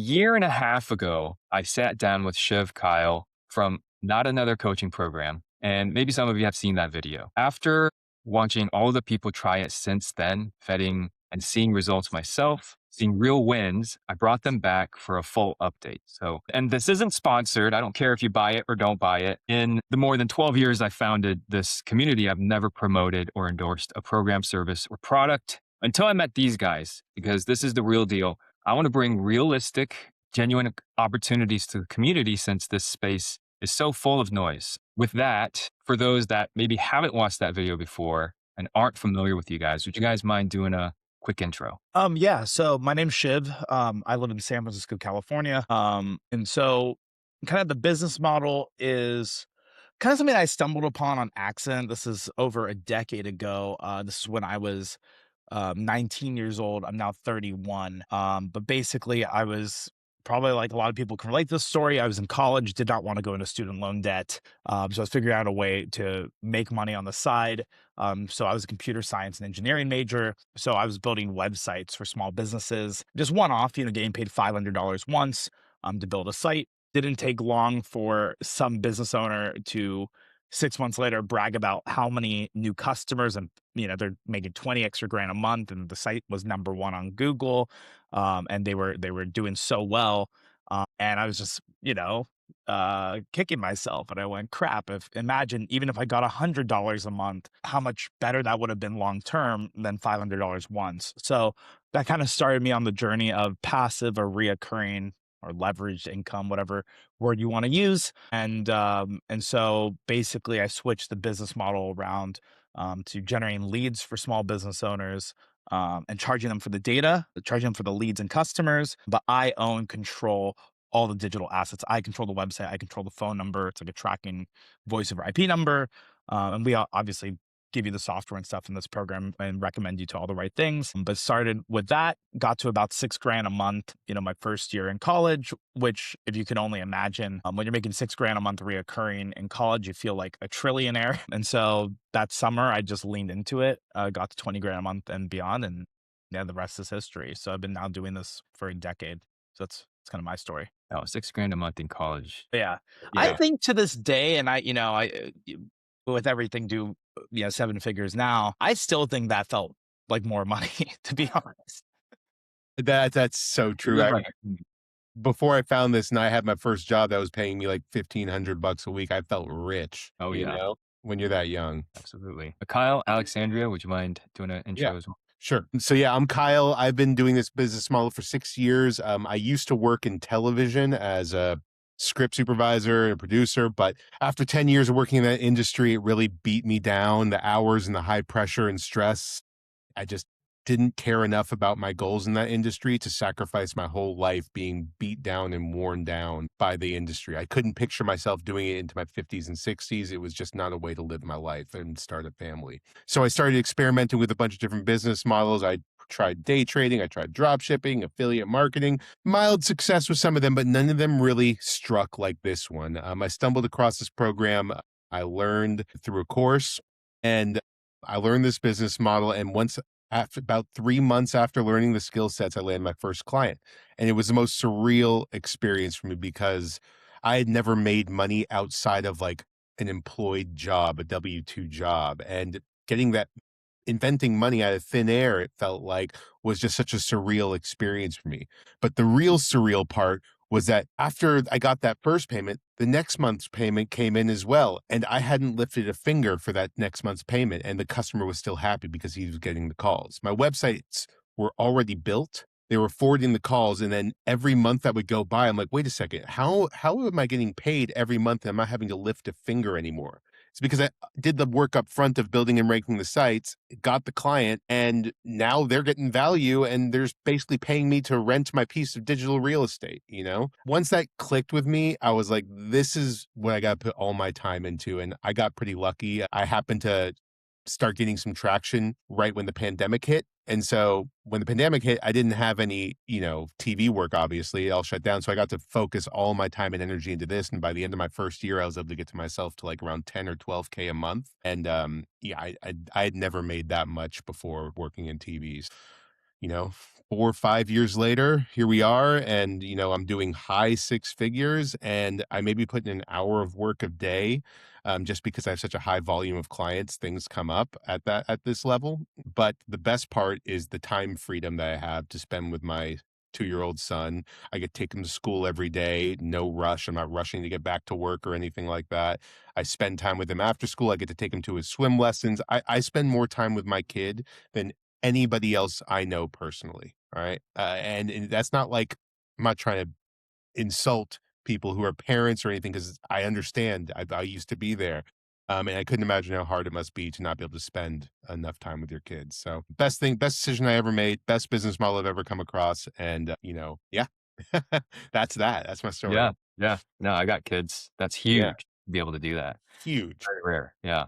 year and a half ago, I sat down with Shiv Kyle from Not Another Coaching Program. And maybe some of you have seen that video. After watching all the people try it since then, vetting and seeing results myself, seeing real wins, I brought them back for a full update. So, and this isn't sponsored. I don't care if you buy it or don't buy it. In the more than 12 years I founded this community, I've never promoted or endorsed a program, service, or product until I met these guys, because this is the real deal. I want to bring realistic, genuine opportunities to the community since this space is so full of noise. With that, for those that maybe haven't watched that video before and aren't familiar with you guys, would you guys mind doing a quick intro? Yeah. So my name's Shiv. I live in San Francisco, California. And so kind of the business model is kind of something I stumbled upon on accident. This is over a decade ago. This is when I was 19 years old. I'm now 31. But basically, I was probably like a lot of people can relate to this story. I was in college, did not want to go into student loan debt. So I was figuring out a way to make money on the side. So I was a computer science and engineering major. So I was building websites for small businesses, just one off, getting paid $500 once to build a site. Didn't take long for some business owner to 6 months later brag about how many new customers and they're making 20 extra grand a month, and the site was number one on Google. And they were doing so well. And I was just kicking myself, and I went, crap, if imagine even if I got $100 a month, how much better that would have been long term than $500 once. So that kind of started me on the journey of passive or reoccurring or leveraged income, whatever word you want to use. And so basically I switched the business model around to generating leads for small business owners, and charging them for the data, charging them for the leads and customers. But I own, control all the digital assets. I control the website. I control the phone number. It's like a tracking voice over IP number. And we obviously give you the software and stuff in this program and recommend you to all the right things. But started with that, got to about 6 grand a month, my first year in college, which if you can only imagine, when you're making 6 grand a month reoccurring in college, you feel like a trillionaire. And so that summer I just leaned into it, got to 20 grand a month and beyond. And yeah, the rest is history. So I've been now doing this for a decade. So that's kind of my story. Oh, 6 grand a month in college. But yeah. I Yeah. think to this day, and with everything do, 7 figures now, I still think that felt like more money, to be honest. That's so true. You're right. Before I found this and I had my first job that was paying me like $1,500 a week, I felt rich, Oh, yeah, when you're that young. absolutely. Kyle, Alexandria, would you mind doing an Yeah, intro as well? sure. So yeah, I'm Kyle. I've been doing this business model for 6 years. I used to work in television as a script supervisor and a producer, but after 10 years of working in that industry, it really beat me down. The hours and the high pressure and stress. I just didn't care enough about my goals in that industry to sacrifice my whole life being beat down and worn down by the industry. I couldn't picture myself doing it into my 50s and 60s. It was just not a way to live my life and start a family. So I started experimenting with a bunch of different business models. I tried day trading, I tried drop shipping, affiliate marketing, mild success with some of them, but none of them really struck like this one. I stumbled across this program. I learned through a course, and I learned this business model. And once after about 3 months after learning the skill sets, I landed my first client. And it was the most surreal experience for me because I had never made money outside of like an employed job, a W-2 job. And getting that, inventing money out of thin air, it felt like, was just such a surreal experience for me. But the real surreal part was that after I got that first payment, the next month's payment came in as well. And I hadn't lifted a finger for that next month's payment. And the customer was still happy because he was getting the calls. My websites were already built. They were forwarding the calls. And then every month that would go by, I'm like, wait a second, how am I getting paid every month and I'm not having to lift a finger anymore? It's because I did the work up front of building and ranking the sites, got the client, and now they're getting value and they're basically paying me to rent my piece of digital real estate. Once that clicked with me, I was like, this is what I got to put all my time into. And I got pretty lucky. I happened to start getting some traction right when the pandemic hit. And so when the pandemic hit, I didn't have any, TV work, obviously, it all shut down. So I got to focus all my time and energy into this. And by the end of my first year, I was able to get to myself to like around 10 or 12K a month. And yeah, I had never made that much before working in TVs, you know, 4 or 5 years later, here we are. And, I'm doing high six figures and I may be putting an hour of work a day. Just because I have such a high volume of clients, things come up at this level. But the best part is the time freedom that I have to spend with my 2-year-old son. I get to take him to school every day, no rush. I'm not rushing to get back to work or anything like that. I spend time with him after school. I get to take him to his swim lessons. I spend more time with my kid than anybody else I know personally. All right. And that's not like, I'm not trying to insult people who are parents or anything, because I understand. I used to be there. And I couldn't imagine how hard it must be to not be able to spend enough time with your kids. So best decision I ever made, best business model I've ever come across. And, yeah, that's that. That's my story. Yeah. Yeah. No, I got kids. That's huge Yeah. to be able to do that. Huge. Very rare. Yeah.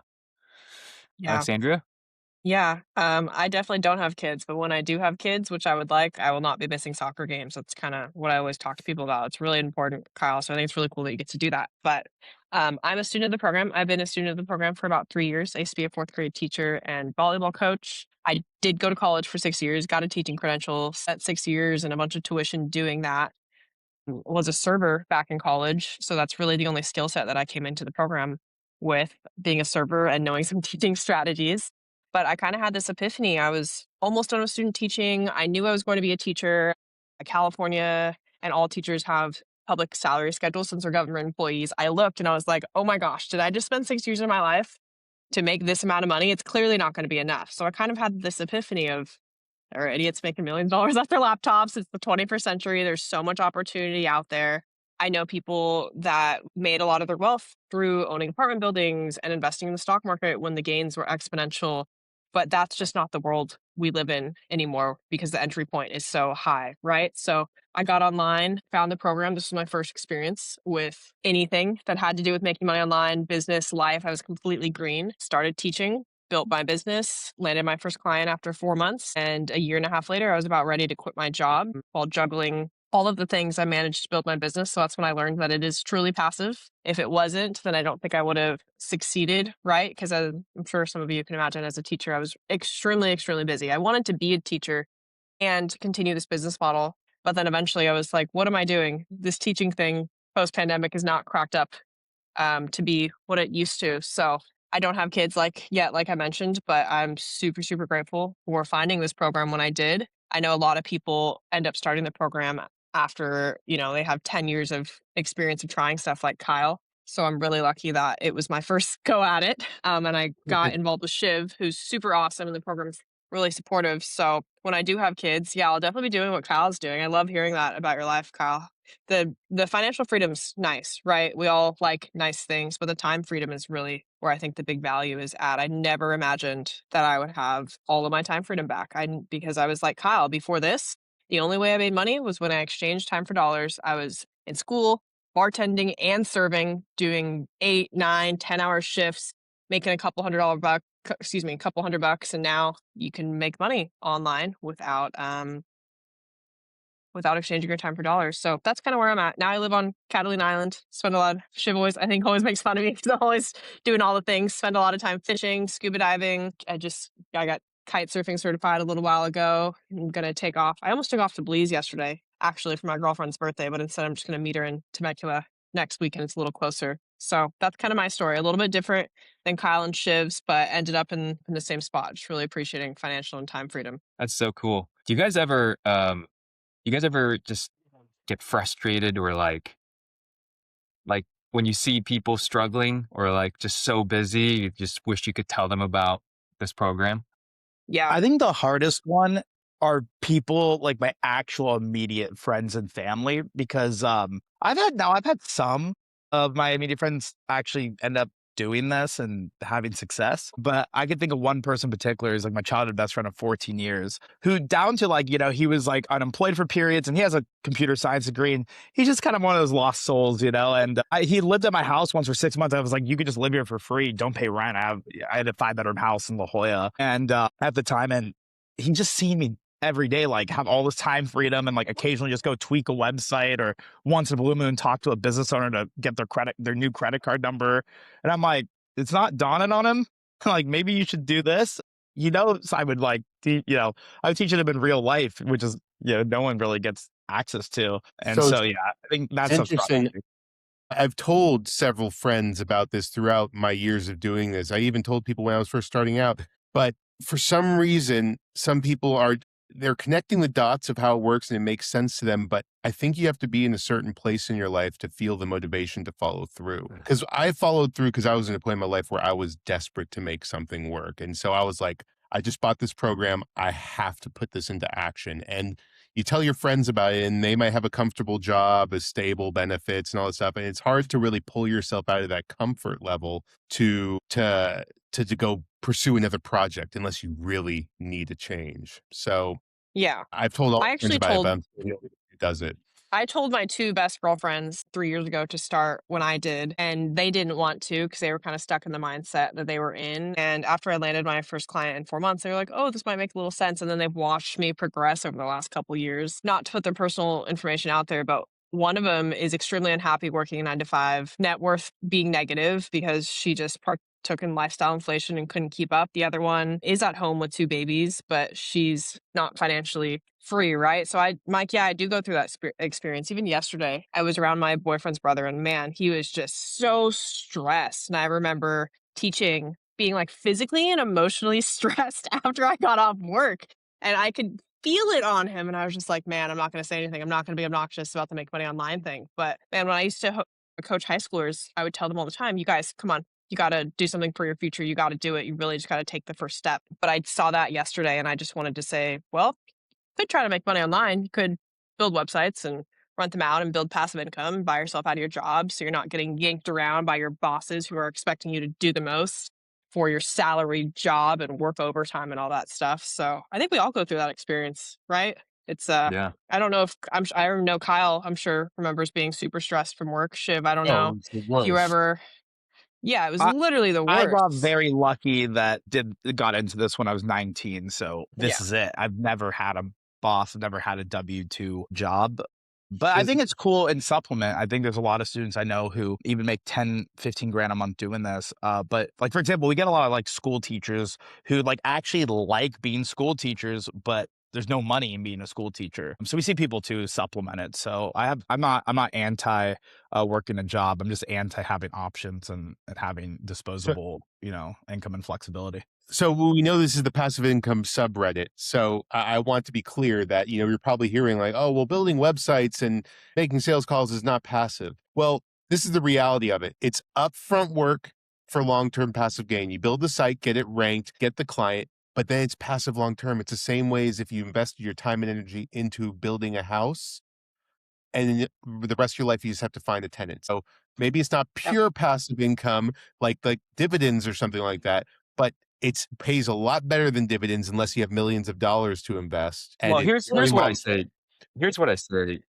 Yeah. Alexandria? Yeah. I definitely don't have kids, but when I do have kids, which I would like, I will not be missing soccer games. That's kind of what I always talk to people about. It's really important, Kyle. So I think it's really cool that you get to do that. But I'm a student of the program. I've been a student of the program for about 3 years. I used to be a fourth grade teacher and volleyball coach. I did go to college for 6 years, got a teaching credential, spent 6 years and a bunch of tuition doing that. Was a server back in college. So that's really the only skill set that I came into the program with, being a server and knowing some teaching strategies. But I kind of had this epiphany. I was almost done with student teaching. I knew I was going to be a teacher. California and all teachers have public salary schedules since they're government employees. I looked and I was like, oh my gosh, did I just spend 6 years of my life to make this amount of money? It's clearly not going to be enough. So I kind of had this epiphany of, there are idiots making millions of dollars off their laptops. It's the 21st century. There's so much opportunity out there. I know people that made a lot of their wealth through owning apartment buildings and investing in the stock market when the gains were exponential. But that's just not the world we live in anymore because the entry point is so high, right? So I got online, found the program. This was my first experience with anything that had to do with making money online, business, life. I was completely green, started teaching, built my business, landed my first client after 4 months. And a year and a half later, I was about ready to quit my job while juggling all of the things. I managed to build my business. So that's when I learned that it is truly passive. If it wasn't, then I don't think I would have succeeded, right? Because I'm sure some of you can imagine, as a teacher, I was extremely, extremely busy. I wanted to be a teacher and continue this business model. But then eventually I was like, what am I doing? This teaching thing post-pandemic is not cracked up to be what it used to. So I don't have kids yet, like I mentioned, but I'm super, super grateful for finding this program when I did. I know a lot of people end up starting the program after, they have 10 years of experience of trying stuff, like Kyle. So I'm really lucky that it was my first go at it. And I got involved with Shiv, who's super awesome, and the program's really supportive. So when I do have kids, yeah, I'll definitely be doing what Kyle's doing. I love hearing that about your life, Kyle. The financial freedom's nice, right? We all like nice things, but the time freedom is really where I think the big value is at. I never imagined that I would have all of my time freedom back. Because I was like Kyle, before this, the only way I made money was when I exchanged time for dollars. I was in school, bartending and serving, doing 8, 9, 10-hour shifts, making a couple $100, and now you can make money online without exchanging your time for dollars. So that's kind of where I'm at. Now I live on Catalina Island, spend a lot, Shiv always makes fun of me because I'm always doing all the things, spend a lot of time fishing, scuba diving. I got kite surfing certified a little while ago. I'm going to take off. I almost took off to Belize yesterday, actually, for my girlfriend's birthday, but instead I'm just going to meet her in Temecula next week, and it's a little closer. So that's kind of my story. A little bit different than Kyle and Shiv's, but ended up in the same spot. Just really appreciating financial and time freedom. That's so cool. Do you guys ever just get frustrated, or like when you see people struggling or like just so busy, you just wish you could tell them about this program? Yeah. I think the hardest one are people like my actual immediate friends and family, because I've had some of my immediate friends actually end up doing this and having success. But I could think of one person in particular, is like my childhood best friend of 14 years, who down to he was like unemployed for periods, and he has a computer science degree, and he's just kind of one of those lost souls, and he lived at my house once for 6 months. I was like, you could just live here for free, don't pay rent. I had a 5-bedroom house in La Jolla, and at the time, and he just seen me every day, have all this time freedom, and occasionally just go tweak a website, or once in a blue moon talk to a business owner to get their new credit card number. And I'm like, it's not dawning on him. Maybe you should do this. I would like, I would teach them in real life, which is, no one really gets access to. And So so, it's yeah, I think that's a interesting. frustrating. I've told several friends about this throughout my years of doing this. I even told people when I was first starting out, but for some reason, some people they're connecting the dots of how it works and it makes sense to them. But I think you have to be in a certain place in your life to feel the motivation to follow through. Because I followed through because I was in a point in my life where I was desperate to make something work. And so I was like, I just bought this program. I have to put this into action. And you tell your friends about it and they might have a comfortable job, a stable benefits and all this stuff. And it's hard to really pull yourself out of that comfort level to go pursue another project unless you really need a change. So Yeah. I've told all I my friends actually about it, told but I'm the only one who does it. I told my 2 best girlfriends 3 years ago to start when I did, and they didn't want to because they were kinda stuck in the mindset that they were in, and after I landed my first client in 4 months, they were like, "Oh, this might make a little sense," and then they've watched me progress over the last couple years. Not to put their personal information out there, but one of them is extremely unhappy working a 9 to 5, net worth being negative because she just partook in lifestyle inflation and couldn't keep up. The other one is at home with 2 babies, but she's not financially free, right? So Mike, yeah, I do go through that experience. Even yesterday, I was around my boyfriend's brother, and man, he was just so stressed. And I remember teaching, being like physically and emotionally stressed after I got off work, and I could feel it on him. And I was just like, man, I'm not going to say anything. I'm not going to be obnoxious about the make money online thing. But man, when I used to coach high schoolers, I would tell them all the time, you guys, come on. You got to do something for your future. You got to do it. You really just got to take the first step. But I saw that yesterday and I just wanted to say, well, could try to make money online. You could build websites and rent them out and build passive income, buy yourself out of your job so you're not getting yanked around by your bosses who are expecting you to do the most for your salary job and work overtime and all that stuff. So I think we all go through that experience, right? It's Yeah. I don't know if I know Kyle, I'm sure remembers being super stressed from work. Shiv, I don't know Oh, it's the if you worst. ever, yeah, it was literally the I got worst. very lucky that got into this when I was 19. So this Yeah. is it. I've never had a boss. I've never had a W-2 job. But I Does- think it's cool in supplement. I think there's a lot of students I know who even make 10, 15 grand a month doing this. But like, for example, we get a lot of like school teachers who like actually like being school teachers, but there's no money in being a school teacher. So we see people too supplement it. So I'm not anti working a job. I'm just anti having options and having disposable, income and flexibility. So we know this is the passive income subreddit. So I want to be clear that, you're probably hearing like, oh, well, building websites and making sales calls is not passive. Well, this is the reality of it. It's upfront work for long-term passive gain. You build the site, get it ranked, get the client, but then it's passive long-term. It's the same way as if you invested your time and energy into building a house and then the rest of your life, you just have to find a tenant. So maybe it's not Yep. pure passive income like dividends or something like that, but it pays a lot better than dividends unless you have millions of dollars to invest. And Well, it's here's very what I much say. Here's what I say.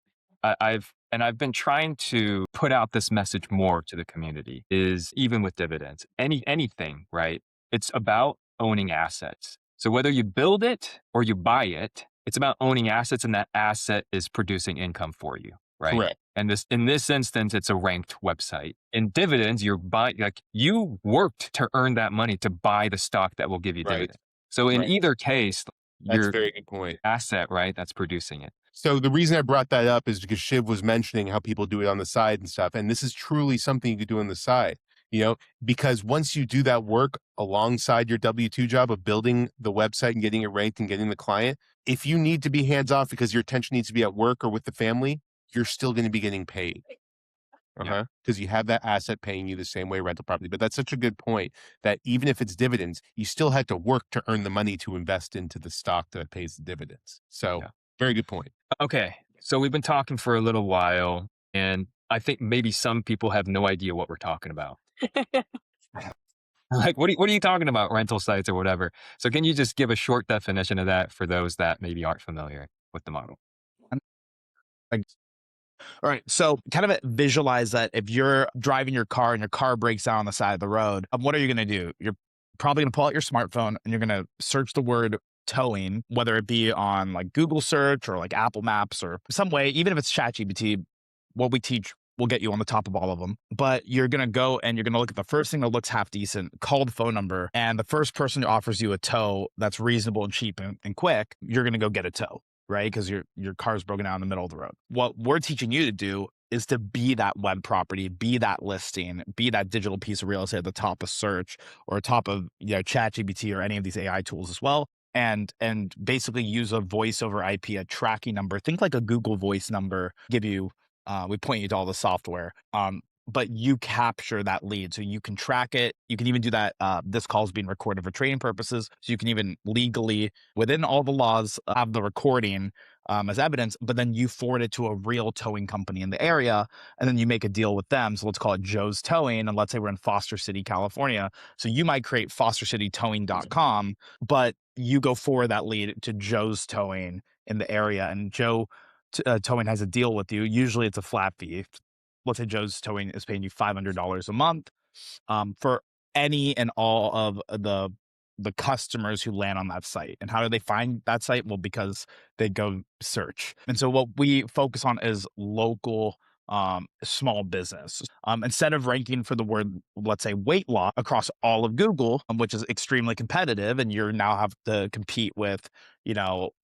I've been trying to put out this message more to the community is even with dividends, anything, right? It's about owning assets. So whether you build it or you buy it, it's about owning assets and that asset is producing income for you, right? correct. And in this instance, it's a ranked website. In dividends, you're buying, like you worked to earn that money to buy the stock that will give you Right. dividends. So in Right. either case, That's a your very good point. asset, right, that's producing it. So the reason I brought that up is because Shiv was mentioning how people do it on the side and stuff. And this is truly something you could do on the side, because once you do that work alongside your W-2 job of building the website and getting it ranked and getting the client, if you need to be hands off because your attention needs to be at work or with the family, you're still going to be getting paid. Yeah. Because you have that asset paying you the same way rental property. But that's such a good point that even if it's dividends, you still had to work to earn the money to invest into the stock that pays the dividends. So Yeah. very good point. Okay. So we've been talking for a little while, and I think maybe some people have no idea what we're talking about. Like, what are you talking about? Rental sites or whatever. So can you just give a short definition of that for those that maybe aren't familiar with the model? All right. So kind of visualize that if you're driving your car and your car breaks down on the side of the road, what are you going to do? You're probably going to pull out your smartphone and you're going to search the word towing, whether it be on like Google search or like Apple Maps or some way, even if it's ChatGPT. What we teach will get you on the top of all of them. But you're going to go and you're going to look at the first thing that looks half decent, call the phone number, and the first person who offers you a tow that's reasonable and cheap and quick, you're going to go get a tow, right? Because your car's broken down in the middle of the road. What we're teaching you to do is to be that web property, be that listing, be that digital piece of real estate at the top of search or top of ChatGPT or any of these AI tools as well. And basically use a voice over IP, a tracking number. Think like a Google Voice number. Give you, we point you to all the software. But you capture that lead, so you can track it. You can even do that. This call is being recorded for training purposes, so you can even legally, within all the laws, have the recording as evidence. But then you forward it to a real towing company in the area, and then you make a deal with them. So let's call it Joe's Towing, and let's say we're in Foster City, California. So you might create fostercitytowing.com, but you go forward that lead to Joe's Towing in the area, and Joe Towing has a deal with you. Usually it's a flat fee. Let's say Joe's Towing is paying you $500 a month for any and all of the customers who land on that site. And how do they find that site? Well, because they go search. And so what we focus on is local small business. Instead of ranking for the word, let's say, weight loss across all of Google, which is extremely competitive, and you now have to compete with,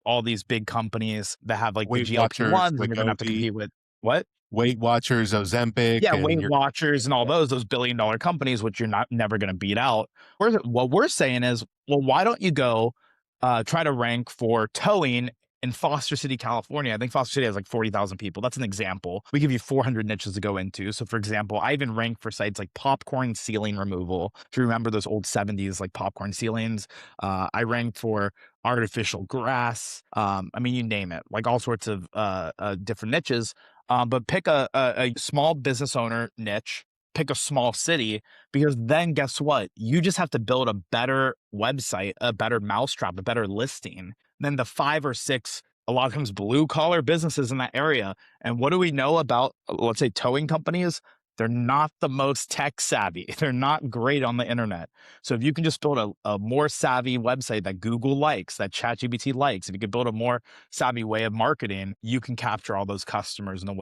all these big companies that have like the Weight GLP-1s, Watchers, and you're going to have to Wegovy, compete with what? Weight Watchers, Ozempic, Yeah, and Weight Watchers and all those billion-dollar companies, which you're never going to beat out. What we're saying is, well, why don't you go try to rank for towing in Foster City, California? I think Foster City has like 40,000 people. That's an example. We give you 400 niches to go into. So, for example, I even rank for sites like popcorn ceiling removal. If you remember those old 70s like popcorn ceilings, I rank for artificial grass. You name it, like all sorts of different niches. But pick a small business owner niche, pick a small city, because then guess what? You just have to build a better website, a better mousetrap, a better listing than the 5 or 6, a lot of times blue collar businesses in that area. And what do we know about, let's say, towing companies? They're not the most tech savvy. They're not great on the internet. So if you can just build a more savvy website that Google likes, that ChatGPT likes, if you could build a more savvy way of marketing, you can capture all those customers in a way.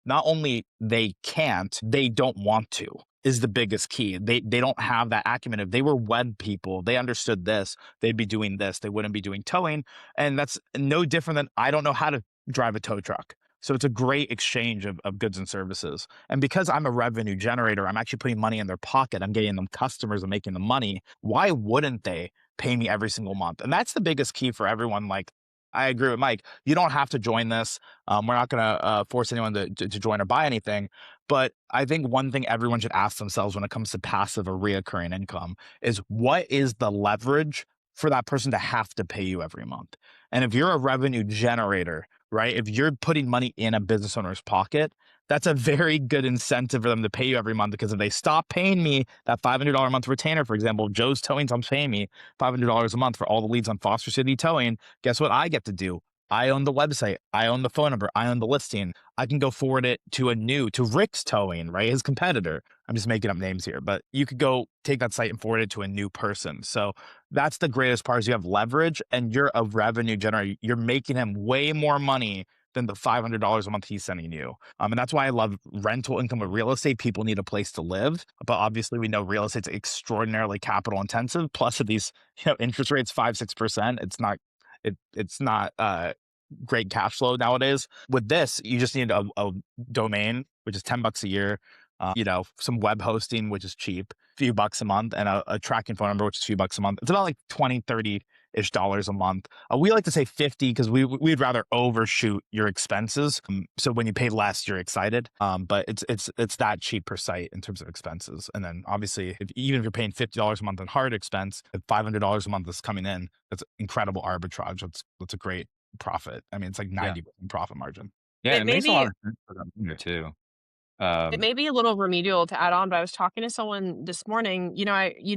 Not only they can't, they don't want to, is the biggest key. They don't have that acumen. If they were web people, they understood this, they'd be doing this. They wouldn't be doing towing. And that's no different than I don't know how to drive a tow truck. So it's a great exchange of goods and services. And because I'm a revenue generator, I'm actually putting money in their pocket. I'm getting them customers and making them money. Why wouldn't they pay me every single month? And that's the biggest key for everyone. Like, I agree with Mike. You don't have to join this. We're not going to force anyone to join or buy anything. But I think one thing everyone should ask themselves when it comes to passive or reoccurring income is, what is the leverage for that person to have to pay you every month? And if you're a revenue generator, right, if you're putting money in a business owner's pocket, that's a very good incentive for them to pay you every month. Because if they stop paying me that $500 a month retainer, for example, Joe's Towing stops paying me $500 a month for all the leads on Foster City Towing, guess what I get to do? I own the website. I own the phone number. I own the listing. I can go forward it to Rick's Towing, right? His competitor. I'm just making up names here, but you could go take that site and forward it to a new person. So that's the greatest part, is you have leverage and you're a revenue generator. You're making him way more money than the $500 a month he's sending you. And that's why I love rental income with real estate. People need a place to live, but obviously we know real estate's extraordinarily capital intensive. Plus, at these interest rates, 5-6%, it's not great cash flow nowadays. With this, you just need a domain, which is $10 a year. Some web hosting, which is cheap, a few bucks a month, and a tracking phone number, which is a few bucks a month. It's about like 20, 30-ish dollars a month. We like to say 50 because we'd rather overshoot your expenses. So when you pay less, you're excited. But it's that cheap per site in terms of expenses. And then obviously, even if you're paying $50 a month in hard expense, if $500 a month is coming in, that's incredible arbitrage. That's a great profit. It's like 90% profit margin. Yeah, It it may makes a lot be of sense for them here too. it Um, may be a little remedial to add on, but I was talking to someone this morning. You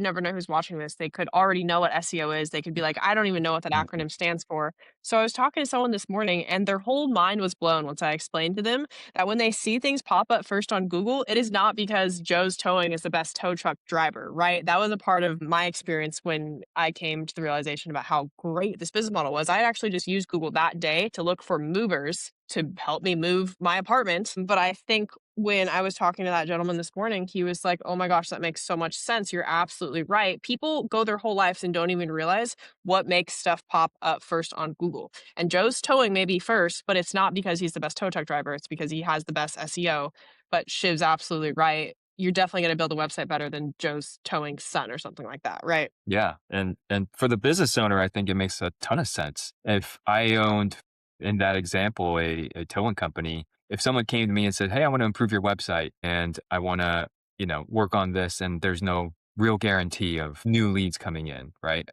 never know who's watching this. They could already know what SEO is. They could be like, I don't even know what that acronym stands for. So I was talking to someone this morning, and their whole mind was blown once I explained to them that when they see things pop up first on Google, it is not because Joe's Towing is the best tow truck driver, right? That was a part of my experience when I came to the realization about how great this business model was. I actually just used Google that day to look for movers to help me move my apartment. But I think when I was talking to that gentleman this morning, he was like, oh my gosh, that makes so much sense. You're absolutely right. People go their whole lives and don't even realize what makes stuff pop up first on Google. And Joe's towing may be first, but it's not because he's the best tow truck driver. It's because he has the best SEO. But Shiv's absolutely right. You're definitely going to build a website better than Joe's towing son or something like that, right? Yeah. And for the business owner, I think it makes a ton of sense. If I owned, in that example, a towing company, if someone came to me and said, hey, I want to improve your website and I want to, work on this, and there's no real guarantee of new leads coming in, right?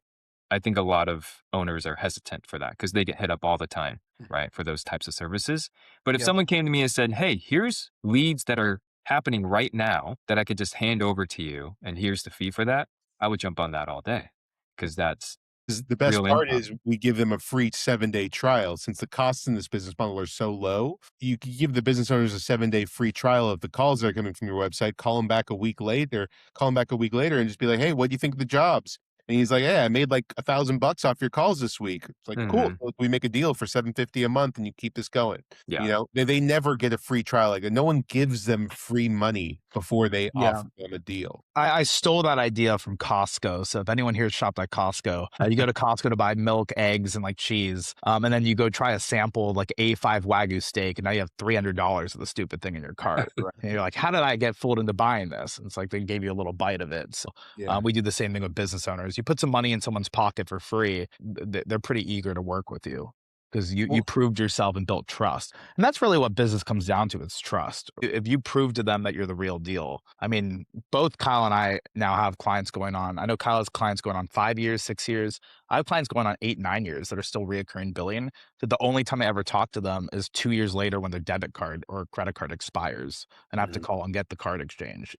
I think a lot of owners are hesitant for that because they get hit up all the time, right, for those types of services. But if Yep. someone came to me and said, hey, here's leads that are happening right now that I could just hand over to you, and here's the fee for that, I would jump on that all day because that's 'Cause the best real part income. is we give them a free 7-day trial. Since the costs in this business model are so low, you can give the business owners a 7-day free trial of the calls that are coming from your website, call them back a week later, and just be like, hey, what do you think of the jobs? And he's like, hey, I made like $1,000 off your calls this week. It's like, cool. Hmm. So we make a deal for $750 a month and you keep this going. Yeah. They never get a free trial. Like no one gives them free money before they Yeah. offer them a deal. I stole that idea from Costco. So if anyone here shopped at Costco, you go to Costco to buy milk, eggs, and like cheese. And then you go try a sample of like A5 Wagyu steak. And now you have $300 of the stupid thing in your cart. Right. And you're like, how did I get fooled into buying this? And it's like they gave you a little bite of it. So Yeah. we do the same thing with business owners. You put some money in someone's pocket for free, they're pretty eager to work with you because you Well- proved yourself and built trust. And that's really what business comes down to. It's trust. If you prove to them that you're the real deal. I mean, both Kyle and I now have clients going on. I know Kyle has clients going on 5 years, 6 years. I have clients going on 8, 9 years that are still reoccurring billing. That the only time I ever talk to them is 2 years later when their debit card or credit card expires and I have to call and get the card exchange.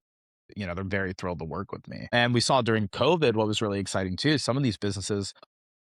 They're very thrilled to work with me. And we saw during COVID, what was really exciting too, some of these businesses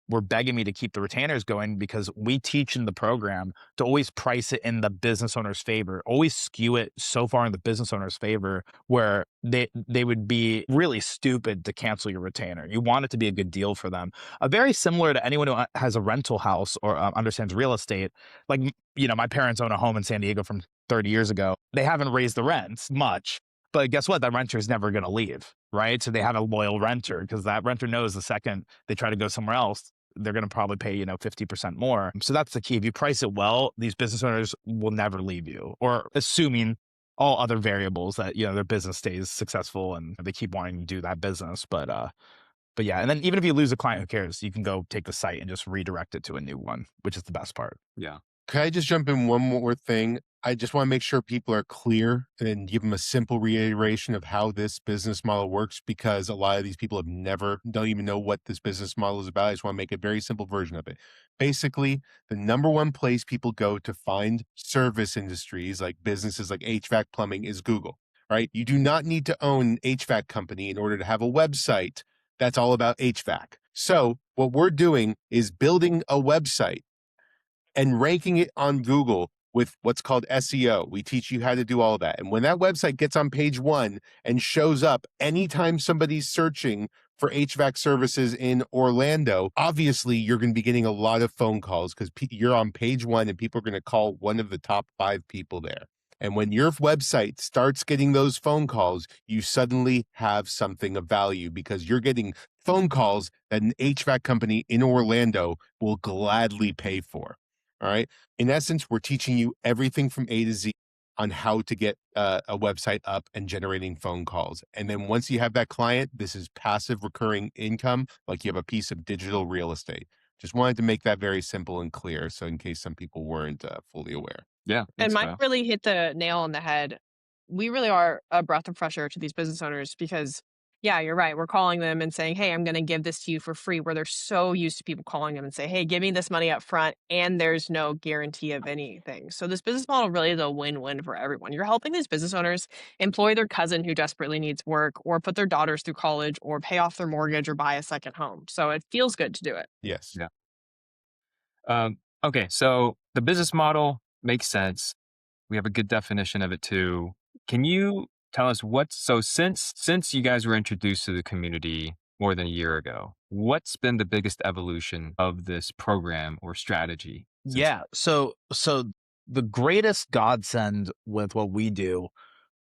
were begging me to keep the retainers going because we teach in the program to always price it in the business owner's favor, always skew it so far in the business owner's favor where they would be really stupid to cancel your retainer. You want it to be a good deal for them. Very similar to anyone who has a rental house or understands real estate. Like, my parents own a home in San Diego from 30 years ago. They haven't raised the rents much. But guess what? That renter is never going to leave, right? So they have a loyal renter because that renter knows the second they try to go somewhere else, they're going to probably pay, 50% more. So that's the key. If you price it well, these business owners will never leave you, or assuming all other variables that, their business stays successful and they keep wanting to do that business. But yeah. And then even if you lose a client, who cares? You can go take the site and just redirect it to a new one, which is the best part. Yeah. Can I just jump in one more thing? I just want to make sure people are clear and give them a simple reiteration of how this business model works because a lot of these people don't even know what this business model is about. I just want to make a very simple version of it. Basically, the number one place people go to find service industries like businesses like HVAC plumbing is Google, right? You do not need to own an HVAC company in order to have a website that's all about HVAC. So what we're doing is building a website and ranking it on Google with what's called SEO. We teach you how to do all of that. And when that website gets on page 1 and shows up anytime somebody's searching for HVAC services in Orlando, obviously you're going to be getting a lot of phone calls because you're on page 1 and people are going to call one of the top 5 people there. And when your website starts getting those phone calls, you suddenly have something of value because you're getting phone calls that an HVAC company in Orlando will gladly pay for. All right. In essence, we're teaching you everything from A to Z on how to get a website up and generating phone calls. And then once you have that client, this is passive recurring income, like you have a piece of digital real estate. Just wanted to make that very simple and clear. So in case some people weren't fully aware. Yeah. And thanks, Mike Kyle. really hit the nail on the head. We really are a breath of fresh air to these business owners because, yeah, you're right. We're calling them and saying, hey, I'm going to give this to you for free, where they're so used to people calling them and say, hey, give me this money up front. And there's no guarantee of anything. So this business model really is a win-win for everyone. You're helping these business owners employ their cousin who desperately needs work, or put their daughters through college, or pay off their mortgage, or buy a second home. So it feels good to do it. Yes. Yeah. Okay. So the business model makes sense. We have a good definition of it too. Can you tell us since you guys were introduced to the community more than a year ago, what's been the biggest evolution of this program or strategy? Yeah. So the greatest godsend with what we do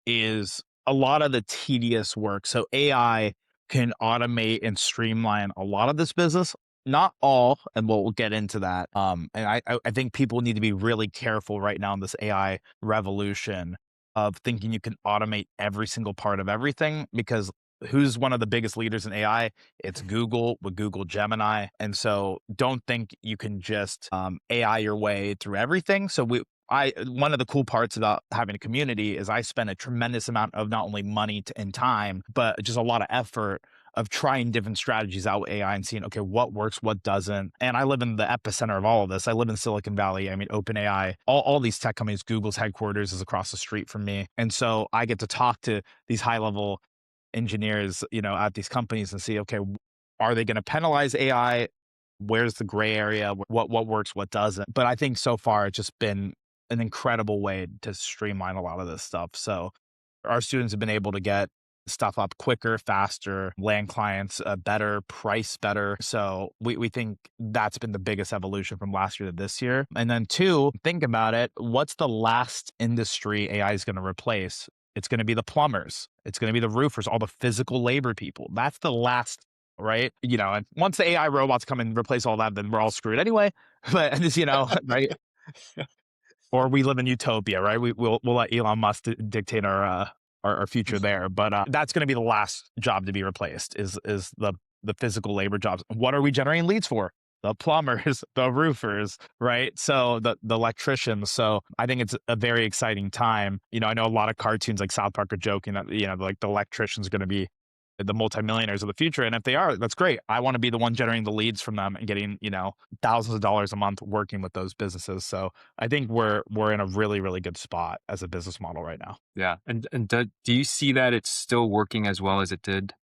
is a lot of the tedious work. So AI can automate and streamline a lot of this business. Not all, and we'll get into that. And I think people need to be really careful right now in this AI revolution of thinking you can automate every single part of everything, because who's one of the biggest leaders in AI? It's Google with Google Gemini. And so don't think you can just AI your way through everything. So one of the cool parts about having a community is I spend a tremendous amount of not only money and time, but just a lot of effort of trying different strategies out with AI and seeing, okay, what works, what doesn't. And I live in the epicenter of all of this. I live in Silicon Valley. I mean, OpenAI, all these tech companies, Google's headquarters is across the street from me. And so I get to talk to these high level engineers, at these companies and see, okay, are they going to penalize AI? Where's the gray area? What works, what doesn't? But I think so far it's just been an incredible way to streamline a lot of this stuff. So our students have been able to get stuff up quicker, faster, land clients better, price better. So we think that's been the biggest evolution from last year to this year. And then two, think about it. What's the last industry AI is going to replace? It's going to be the plumbers. It's going to be the roofers, all the physical labor people. That's the last, right? And once the AI robots come and replace all that, then we're all screwed anyway. But right? Or we live in utopia, right? We'll let Elon Musk dictate our future there. But that's going to be the last job to be replaced is the physical labor jobs. What are we generating leads for? The plumbers, the roofers, right? So the electricians. So I think it's a very exciting time. I know a lot of cartoons like South Park are joking that, like the electricians are going to be the multimillionaires of the future. And if they are, that's great. I want to be the one generating the leads from them and getting, thousands of dollars a month working with those businesses. So I think we're in a really, really good spot as a business model right now. Yeah. And do you see that it's still working as well as it did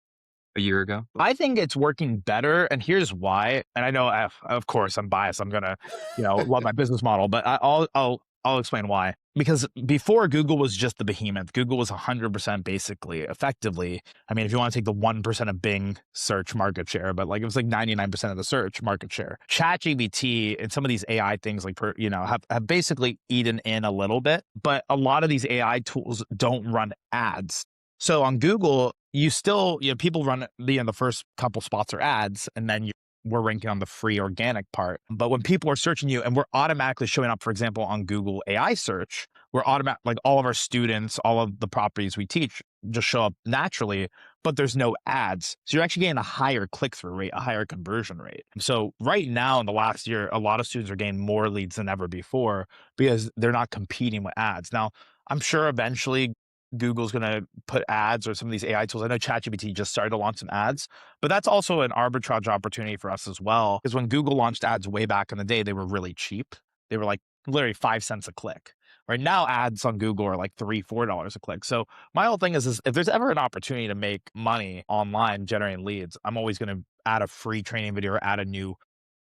a year ago? I think it's working better. And here's why. And I know, of course, I'm biased. I'm going to, love my business model, but I'll explain why. Because before, Google was just the behemoth. Google was 100% basically, effectively. I mean, if you want to take the 1% of Bing search market share, but it was 99% of the search market share. ChatGPT and some of these AI things have basically eaten in a little bit, but a lot of these AI tools don't run ads. So on Google, you still, people run the first couple spots are ads, and then we're ranking on the free organic part. But when people are searching you and we're automatically showing up, for example, on Google AI search, we're automatic, all of our students, all of the properties we teach just show up naturally, but there's no ads. So you're actually getting a higher click-through rate, a higher conversion rate. So right now in the last year, a lot of students are getting more leads than ever before because they're not competing with ads. Now, I'm sure eventually Google's going to put ads or some of these AI tools. I know ChatGPT just started to launch some ads, but that's also an arbitrage opportunity for us as well. Because when Google launched ads way back in the day, they were really cheap. They were literally 5 cents a click. Right now, ads on Google are $3, $4 a click. So my whole thing is if there's ever an opportunity to make money online generating leads, I'm always going to add a free training video or add a new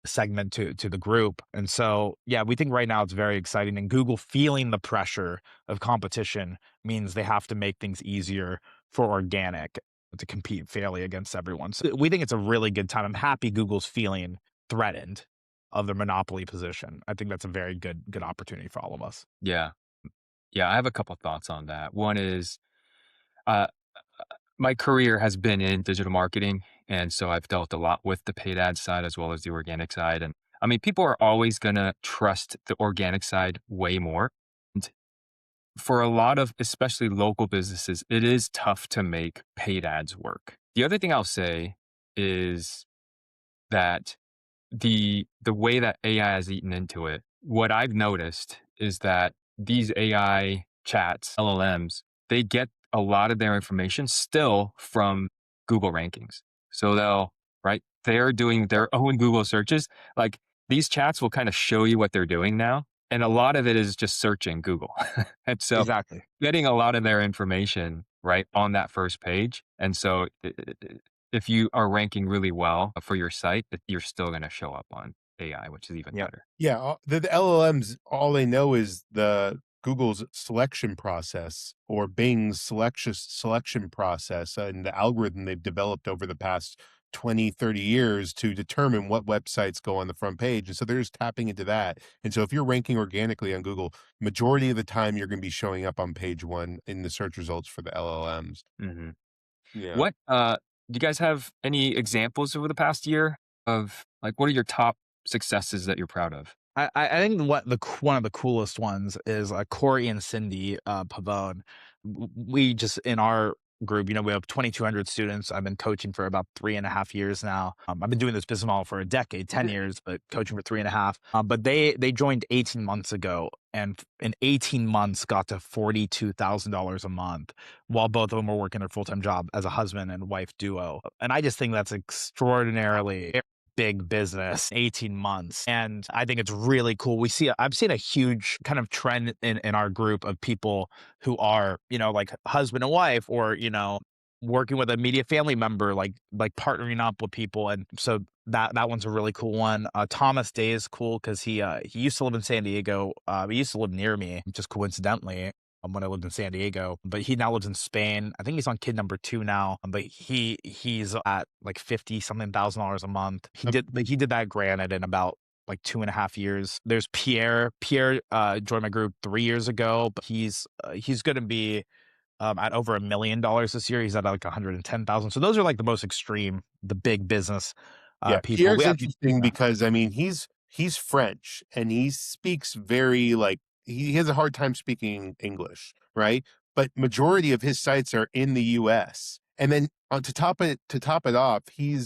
segment to the group. And so, yeah, we think right now it's very exciting, and Google feeling the pressure of competition means they have to make things easier for organic to compete fairly against everyone. So we think it's a really good time. I'm happy Google's feeling threatened of their monopoly position. I think that's a very good opportunity for all of us. Yeah. Yeah. I have a couple thoughts on that. One is, uh, my career has been in digital marketing. And so I've dealt a lot with the paid ad side as well as the organic side. And I mean, people are always going to trust the organic side way more. And for a lot of, especially local businesses, it is tough to make paid ads work. The other thing I'll say is that the way that AI has eaten into it, what I've noticed is that these AI chats, LLMs, they get a lot of their information still from Google rankings. So they're doing their own Google searches. These chats will kind of show you what they're doing now. And a lot of it is just searching Google. And so Exactly. getting a lot of their information right on that first page. And so if you are ranking really well for your site, you're still going to show up on AI, which is even Yeah. better. Yeah, the LLMs, all they know is the Google's selection process or Bing's selection process and the algorithm they've developed over the past 20, 30 years to determine what websites go on the front page. And so they're just tapping into that. And so if you're ranking organically on Google, majority of the time you're going to be showing up on page one in the search results for the LLMs. Hmm. Yeah. What do you guys have any examples over the past year of like what are your top successes that you're proud of? I think one of the coolest ones is Corey and Cindy Pavone. We just in our group, we have 2,200 students. I've been coaching for about 3.5 years now. I've been doing this business model for a decade, 10 years, but coaching for 3.5. But they joined 18 months ago, and in 18 months got to $42,000 a month, while both of them were working their full-time job as a husband and wife duo. And I just think that's extraordinarily big business, 18 months. And I think it's really cool. I've seen a huge kind of trend in our group of people who are, like husband and wife, or, working with a media family member, like partnering up with people. And so that one's a really cool one. Thomas Day is cool because he used to live in San Diego. He used to live near me, just coincidentally, when I lived in San Diego, but he now lives in Spain. I think he's on kid number 2 now, but he's at like 50 something thousand dollars a month. He did that granted in about like 2.5 years. There's Pierre. Pierre joined my group 3 years ago, but he's going to be at over $1 million this year. He's at like 110,000. So those are like the most extreme, the big business Yeah, people. Pierre's interesting because I mean he's French and he speaks very like he has a hard time speaking English, right? But majority of his sites are in the US. And then to top it off, he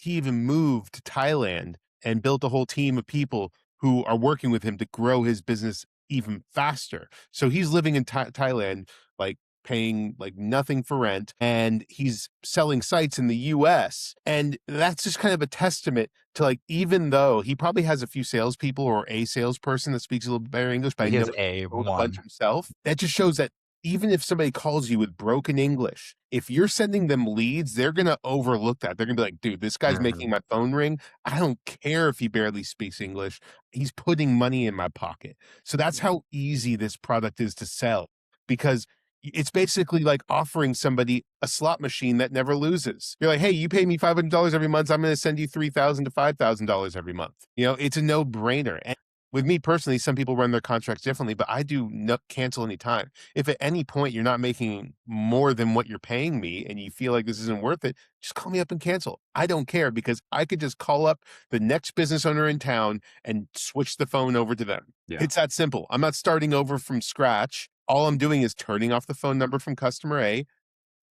even moved to Thailand and built a whole team of people who are working with him to grow his business even faster. So he's living in Thailand, like paying like nothing for rent, and he's selling sites in the US. And that's just kind of a testament to like, even though he probably has a few salespeople or a salesperson that speaks a little bit better English, but He I has know he a wrote a one. bunch himself. That just shows that even if somebody calls you with broken English, if you're sending them leads, they're going to overlook that. They're going to be like, dude, this guy's making my phone ring. I don't care if he barely speaks English. He's putting money in my pocket. So that's how easy this product is to sell, because it's basically like offering somebody a slot machine that never loses. You're like, hey, you pay me $500 every month. I'm going to send you $3,000 to $5,000 every month. It's a no brainer. And with me personally, some people run their contracts differently, but I do not cancel anytime. If at any point you're not making more than what you're paying me and you feel like this isn't worth it, just call me up and cancel. I don't care, because I could just call up the next business owner in town and switch the phone over to them. Yeah. It's that simple. I'm not starting over from scratch. All I'm doing is turning off the phone number from customer A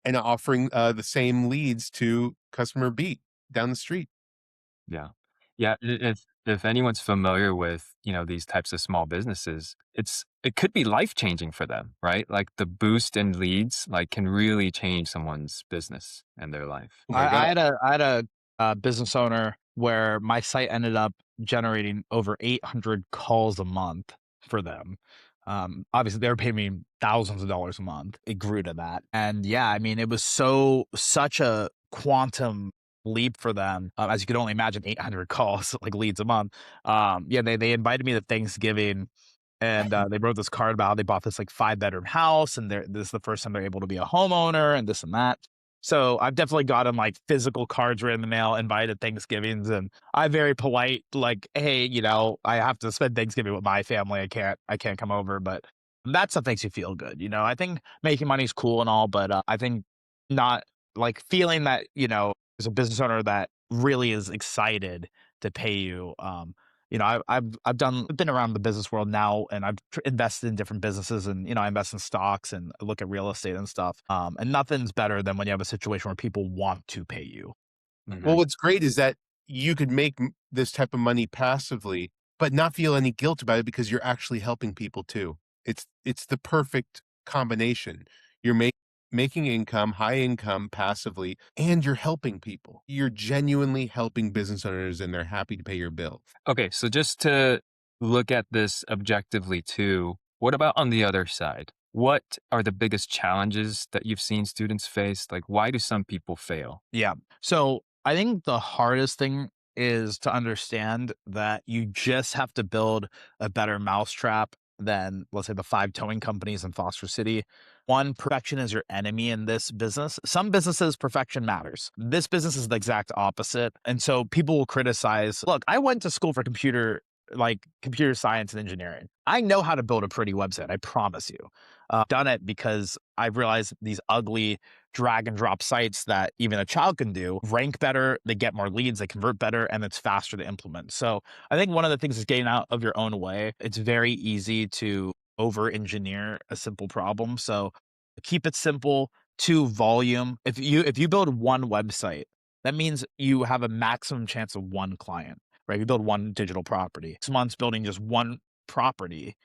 and offering the same leads to customer B down the street. Yeah. Yeah. If anyone's familiar with, these types of small businesses, it could be life changing for them, right? Like the boost in leads, like can really change someone's business and their life. Oh my I God. had a business owner where my site ended up generating over 800 calls a month for them. Obviously, they were paying me thousands of dollars a month. It grew to that, and yeah, I mean, it was such a quantum leap for them, as you could only imagine. 800 calls, like leads a month. Yeah, they invited me to Thanksgiving. And they wrote this card about how they bought this like 5-bedroom house, and this is the first time they're able to be a homeowner, and this and that. So I've definitely gotten like physical cards written in the mail, invited Thanksgivings, and I'm very polite, like, hey, I have to spend Thanksgiving with my family. I can't come over, but that stuff makes you feel good. I think making money is cool and all, but I think not like feeling that, as a business owner that really is excited to pay you. I've been around the business world now, and I've invested in different businesses, and I invest in stocks and I look at real estate and stuff. And nothing's better than when you have a situation where people want to pay you. Well, what's great is that you could make this type of money passively, but not feel any guilt about it, because you're actually helping people too. It's the perfect combination. You're making income, high income passively, and you're helping people. You're genuinely helping business owners, and they're happy to pay your bill. Okay, so just to look at this objectively too, what about on the other side? What are the biggest challenges that you've seen students face? Like, why do some people fail? Yeah. So I think the hardest thing is to understand that you just have to build a better mousetrap than, let's say, the 5 towing companies in Foster City. One, perfection is your enemy in this business. Some businesses, perfection matters. This business is the exact opposite. And so people will criticize, look, I went to school for computer science and engineering. I know how to build a pretty website. I promise you. Done it because I've realized these ugly drag and drop sites that even a child can do rank better, they get more leads, they convert better, and it's faster to implement. So I think one of the things is getting out of your own way. It's very easy to over engineer a simple problem. So keep it simple. 2, volume. If you build one website, that means you have a maximum chance of one client, right? You build one digital property. Someone's building just one property,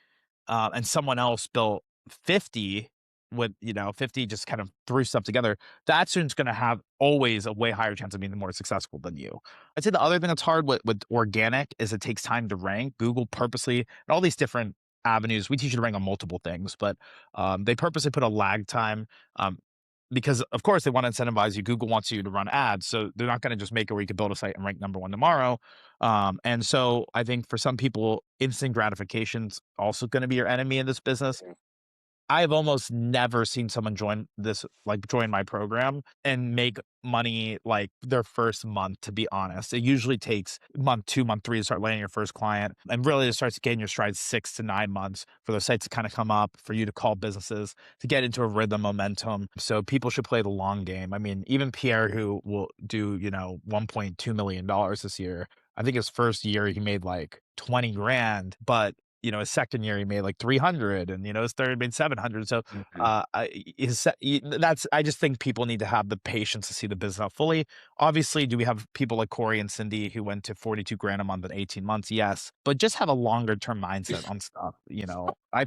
and someone else built 50 with, 50 just kind of threw stuff together. That student's going to have always a way higher chance of being more successful than you. I'd say the other thing that's hard with organic is it takes time to rank. Google purposely, and all these different avenues, we teach you to rank on multiple things, but they purposely put a lag time. Because of course they want to incentivize you. Google wants you to run ads, so they're not going to just make it where you can build a site and rank number 1 tomorrow. And so I think for some people, instant gratification's also going to be your enemy in this business. I've almost never seen someone join my program and make money like their first month, to be honest. It usually takes month 2, month 3 to start landing your first client. And really it starts getting your stride 6 to 9 months for those sites to kind of come up, for you to call businesses, to get into a rhythm, momentum. So people should play the long game. I mean, even Pierre, who will do, $1.2 million this year, I think his first year he made like 20 grand, but his second year he made like 300, and his third made 700. So I just think people need to have the patience to see the business out fully. Obviously, do we have people like Corey and Cindy who went to 42 grand a month in 18 months? Yes, but just have a longer term mindset on stuff. I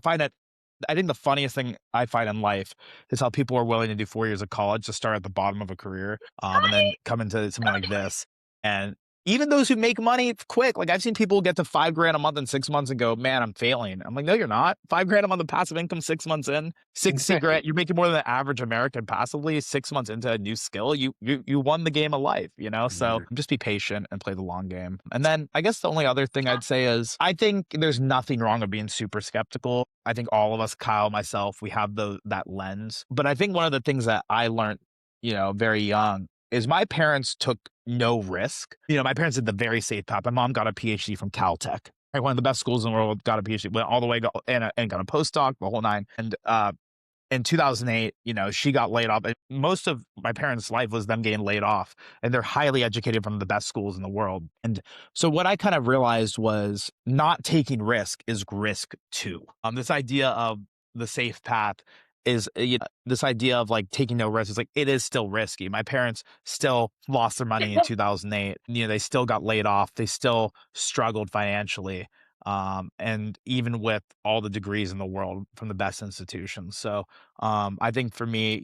think the funniest thing I find in life is how people are willing to do 4 years of college to start at the bottom of a career, and then come into something like this. And even those who make money quick, like I've seen people get to 5 grand a month in 6 months and go, man, I'm failing. I'm like, no, you're not. 5 grand a month of passive income 6 months in, 60 grand, you're making more than the average American passively 6 months into a new skill. You won the game of life, So just be patient and play the long game. And then I guess the only other thing I'd say is I think there's nothing wrong with being super skeptical. I think all of us, Kyle, myself, we have that lens. But I think one of the things that I learned, very young is my parents took no risk. My parents did the very safe path. My mom got a PhD from Caltech, right? One of the best schools in the world, got a PhD, went all the way and got a postdoc, the whole nine. And in 2008, she got laid off. Most of my parents' life was them getting laid off, and they're highly educated from the best schools in the world. And so what I kind of realized was not taking risk is risk too. This idea of the safe path is this idea of like taking no risk is like, it is still risky. My parents still lost their money in 2008. They still got laid off. They still struggled financially. And even with all the degrees in the world from the best institutions. So I think for me,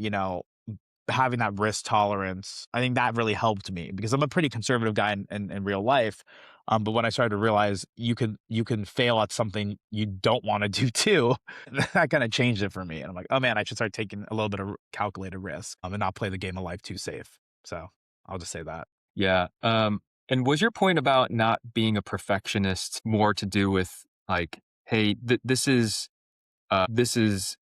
having that risk tolerance, I think that really helped me because I'm a pretty conservative guy in real life. But when I started to realize you can fail at something you don't want to do too, that kind of changed it for me. And I'm like, oh man, I should start taking a little bit of calculated risk and not play the game of life too safe. So I'll just say that. Yeah. And was your point about not being a perfectionist more to do with like, hey, this is a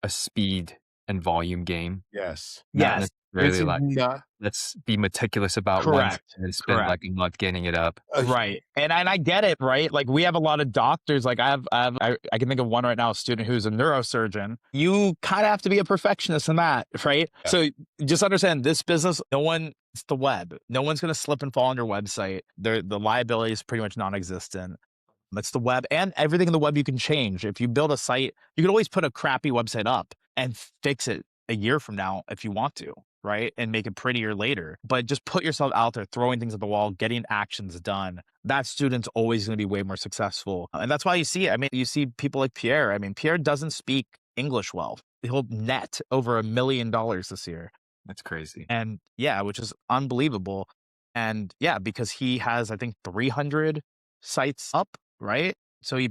speed and volume game? Yes. Not Yes. necessarily like, Not let's be meticulous about one Correct. and spend Correct. like a month getting it up. Right. And I get it, right? Like we have a lot of doctors, like I can think of one right now, a student who's a neurosurgeon. You kind of have to be a perfectionist in that, right? Yeah. So just understand this business, it's the web. No one's going to slip and fall on your website. The liability is pretty much non-existent. It's the web, and everything in the web you can change. If you build a site, you can always put a crappy website up and fix it a year from now if you want to, right? And make it prettier later. But just put yourself out there, throwing things at the wall, getting actions done. That student's always going to be way more successful. And that's why you see people like Pierre. Pierre doesn't speak English well. He'll net over $1 million this year. That's crazy. And yeah, which is unbelievable. And yeah, because he has, I think, 300 sites up, right? So he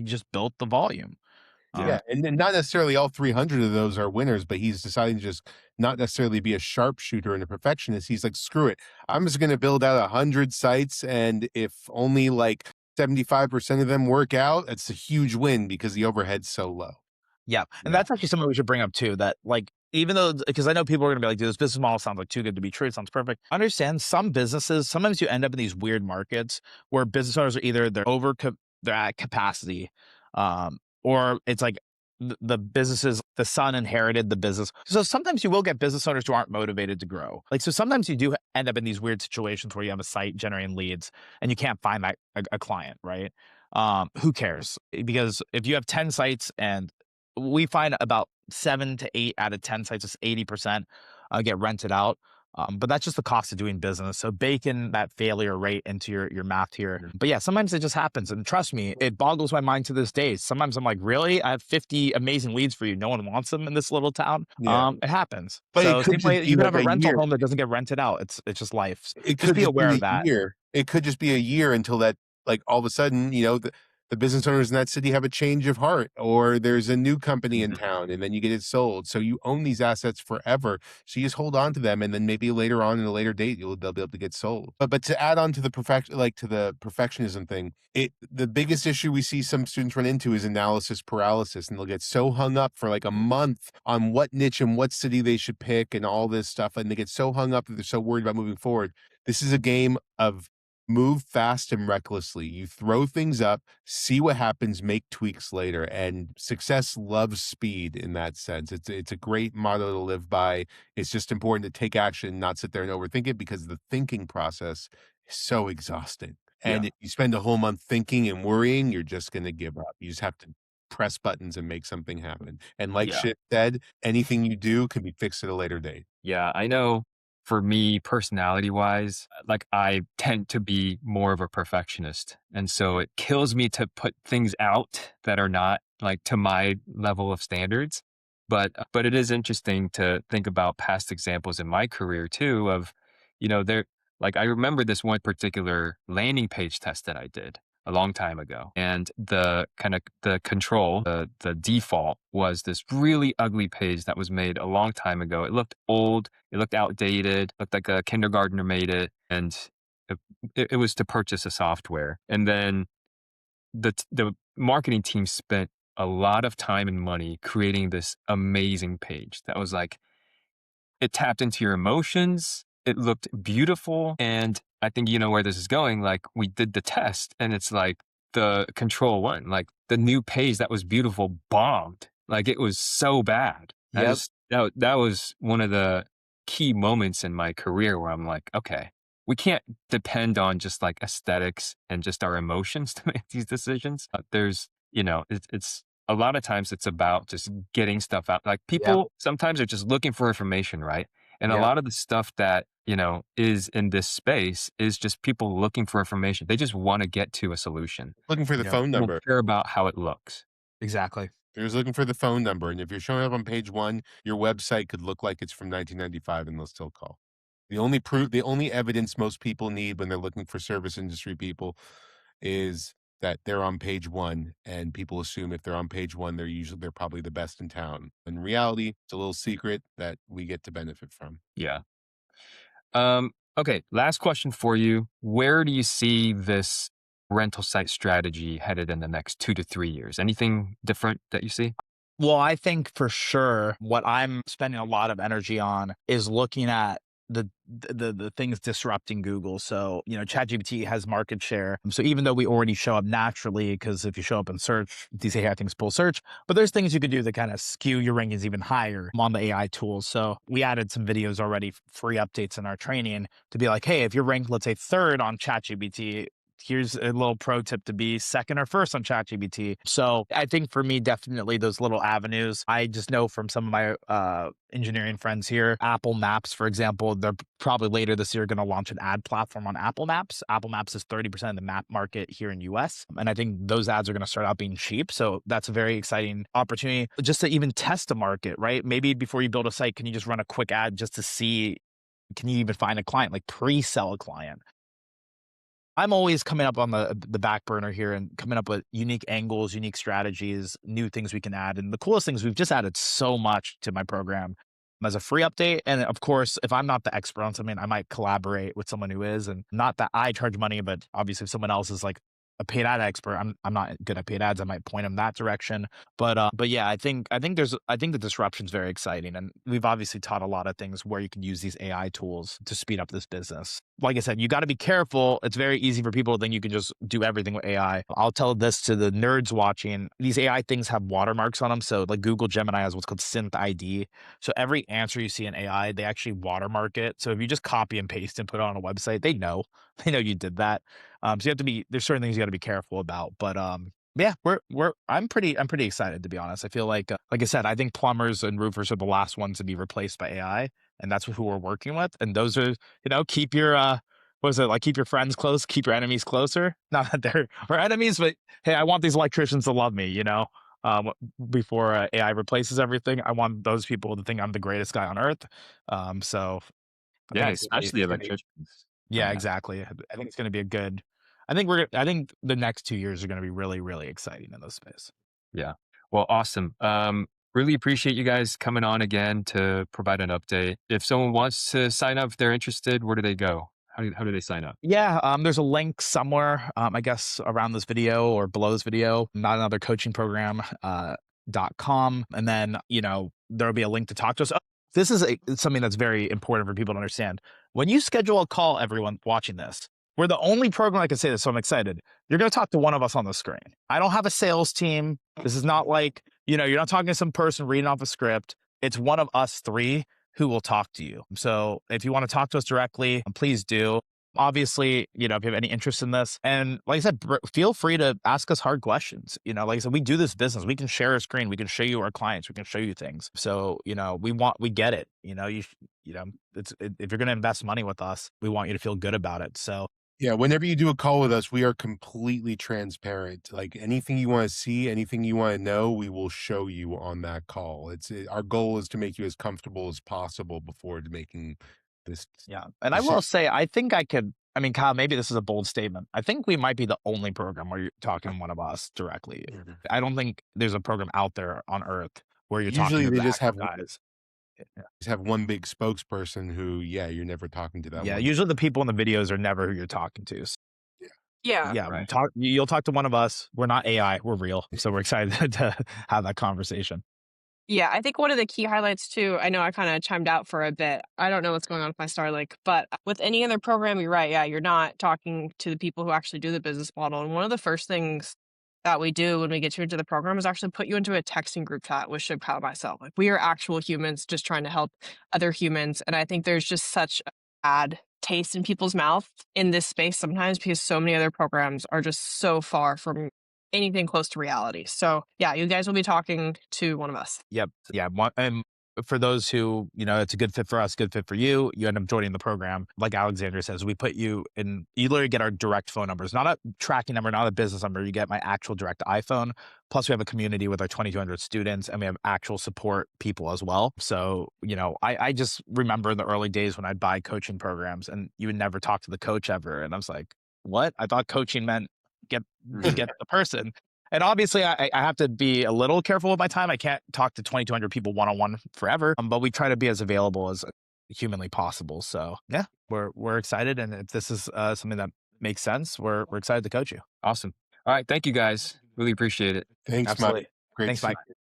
just built the volume. Yeah, and not necessarily all 300 of those are winners, but he's deciding to just not necessarily be a sharpshooter and a perfectionist. He's like, screw it. I'm just going to build out 100 sites, and if only like 75% of them work out, it's a huge win because the overhead's so low. Yeah. And Yeah. that's actually something we should bring up too, that like, even though, because I know people are going to be like, dude, this business model sounds like too good to be true. It sounds perfect. Understand some businesses, sometimes you end up in these weird markets where business owners are either they're at capacity, or it's like the businesses, the son inherited the business. So sometimes you will get business owners who aren't motivated to grow. Like, so sometimes you do end up in these weird situations where you have a site generating leads and you can't find a client, right? Who cares? Because if you have 10 sites, and we find about 7 to 8 out of 10 sites, is 80% get rented out. But that's just the cost of doing business. So bake in that failure rate into your math here. But yeah, sometimes it just happens. And trust me, it boggles my mind to this day. Sometimes I'm like, really? I have 50 amazing leads for you. No one wants them in this little town. Yeah. It happens. But So it could same way just be you can like have a a rental year. home that doesn't get rented out. It's just life. It Just could be aware of that. year. It could just be a year until that, like, all of a sudden, the business owners in that city have a change of heart, or there's a new company in town, and then you get it sold. So you own these assets forever. So you just hold on to them, and then maybe later on in a later date, they'll be able to get sold. But to add on to the perfectionism thing, the biggest issue we see some students run into is analysis paralysis, and they'll get so hung up for like a month on what niche and what city they should pick and all this stuff, and they get so hung up that they're so worried about moving forward. This is a game of move fast and recklessly. You throw things up, see what happens, make tweaks later. And success loves speed in that sense. It's a great motto to live by. It's just important to take action, not sit there and overthink it, because the thinking process is so exhausting. And if you spend a whole month thinking and worrying, you're just going to give up. You just have to press buttons and make something happen. And like Yeah. Ship said, anything you do can be fixed at a later date. Yeah, I know for me, personality wise, like I tend to be more of a perfectionist. And so it kills me to put things out that are not like to my level of standards. But it is interesting to think about past examples in my career too of, there like I remember this one particular landing page test that I did a long time ago. And the default was this really ugly page that was made a long time ago. It looked old, it looked outdated, looked like a kindergartner made it. And it was to purchase a software. And then the marketing team spent a lot of time and money creating this amazing page that was like, it tapped into your emotions. It looked beautiful. And I think you know where this is going. Like we did the test and it's like the control one, like the new page that was beautiful bombed. Like it was so bad. Yep. That was one of the key moments in my career where I'm like, okay, we can't depend on just like aesthetics and just our emotions to make these decisions. It's a lot of times it's about just getting stuff out. Like people sometimes are just looking for information, right? And a Yep. lot of the stuff that, is in this space is just people looking for information. They just want to get to a solution. Looking for the Yep. phone They don't number. care about how it looks. Exactly. They're just looking for the phone number. And if you're showing up on page one, your website could look like it's from 1995 and they'll still call. The only evidence most people need when they're looking for service industry people is that they're on page one, and people assume if they're on page one, they're probably the best in town. In reality, it's a little secret that we get to benefit from. Yeah. Okay. Last question for you. Where do you see this rental site strategy headed in the next 2 to 3 years? Anything different that you see? Well, I think for sure what I'm spending a lot of energy on is looking at the things disrupting Google. So, ChatGPT has market share. So even though we already show up naturally, because if you show up in search, these AI things pull search, but there's things you could do that kind of skew your rankings even higher on the AI tools. So we added some videos already, free updates in our training to be like, hey, if you're ranked, let's say third on ChatGPT, here's a little pro tip to be second or first on ChatGPT. So I think for me, definitely those little avenues. I just know from some of my engineering friends here, Apple Maps, for example, they're probably later this year going to launch an ad platform on Apple Maps. Apple Maps is 30% of the map market here in US. And I think those ads are going to start out being cheap. So that's a very exciting opportunity just to even test the market, right? Maybe before you build a site, can you just run a quick ad just to see, can you even find a client, like pre-sell a client? I'm always coming up on the back burner here and coming up with unique angles, unique strategies, new things we can add. And the coolest things, we've just added so much to my program as a free update. And of course, if I'm not the expert on something, I might collaborate with someone who is. And not that I charge money, but obviously if someone else is like a paid ad expert. I'm not good at paid ads. I might point them that direction. But yeah, I think the disruption's very exciting, and we've obviously taught a lot of things where you can use these AI tools to speed up this business. Like I said, you got to be careful. It's very easy for people to think you can just do everything with AI. I'll tell this to the nerds watching. These AI things have watermarks on them. So like Google Gemini has what's called Synth ID. So every answer you see in AI, they actually watermark it. So if you just copy and paste and put it on a website, they know you did that. So you have to be, there's certain things you got to be careful about. But yeah, I'm pretty excited, to be honest. I feel like I said, I think plumbers and roofers are the last ones to be replaced by AI, and that's who we're working with. And those are, keep your what is it, like, keep your friends close, keep your enemies closer. Not that they're our enemies, but hey, I want these electricians to love me. Before AI replaces everything, I want those people to think I'm the greatest guy on earth. So I Yeah, think especially it's gonna be, electricians. yeah, exactly. I think it's going to be a good. I think the next 2 years are going to be really, really exciting in this space. Yeah. Well, awesome. Really appreciate you guys coming on again to provide an update. If someone wants to sign up, if they're interested, where do they go? How do they sign up? Yeah, there's a link somewhere, I guess around this video or below this video, not another coaching program, .com. And then, there'll be a link to talk to us. Oh, this is something that's very important for people to understand. When you schedule a call, everyone watching this, we're the only program I can say this, so I'm excited. You're going to talk to one of us on the screen. I don't have a sales team. This is not like, you're not talking to some person reading off a script. It's one of us three who will talk to you. So if you want to talk to us directly, please do. Obviously, if you have any interest in this, and like I said, feel free to ask us hard questions. Like I said, we do this business. We can share a screen. We can show you our clients. We can show you things. So, we get it. If you're going to invest money with us, we want you to feel good about it. So Yeah, whenever you do a call with us, we are completely transparent. Like anything you want to see, anything you want to know, we will show you on that call. Our goal is to make you as comfortable as possible before making this. yeah. And I will say, I think Kyle, maybe this is a bold statement. I think we might be the only program where you're talking to one of us directly. I don't think there's a program out there on earth where you're Usually talking to they the just have actual guys. just have one big spokesperson who, you're never talking to that Yeah, one. usually the people in the videos are never who you're talking to. So, Yeah. yeah, Right. you'll talk to one of us. We're not AI, we're real. So we're excited to have that conversation. Yeah, I think one of the key highlights too, I know I kind of chimed out for a bit. I don't know what's going on with my Starlink, but with any other program, you're right. Yeah, you're not talking to the people who actually do the business model. And one of the first things that we do when we get you into the program is actually put you into a texting group chat with Shiv, Kyle, and myself. Like, we are actual humans just trying to help other humans. And I think there's just such a bad taste in people's mouth in this space sometimes because so many other programs are just so far from anything close to reality. So yeah, you guys will be talking to one of us. Yep. Yeah. And for those who, it's a good fit for us, good fit for you, you end up joining the program. Like Alexandra says, we put you in, you literally get our direct phone numbers, not a tracking number, not a business number. You get my actual direct iPhone. Plus we have a community with our 2,200 students and we have actual support people as well. So, I just remember in the early days when I'd buy coaching programs and you would never talk to the coach ever. And I was like, what? I thought coaching meant get the person. And obviously, I have to be a little careful with my time. I can't talk to 2,200 people one-on-one forever, but we try to be as available as humanly possible. So yeah, we're excited. And if this is something that makes sense, we're excited to coach you. Awesome. All right. Thank you guys. Really appreciate it. Thanks, Absolutely. Mike. Great Thanks, to see Mike. you.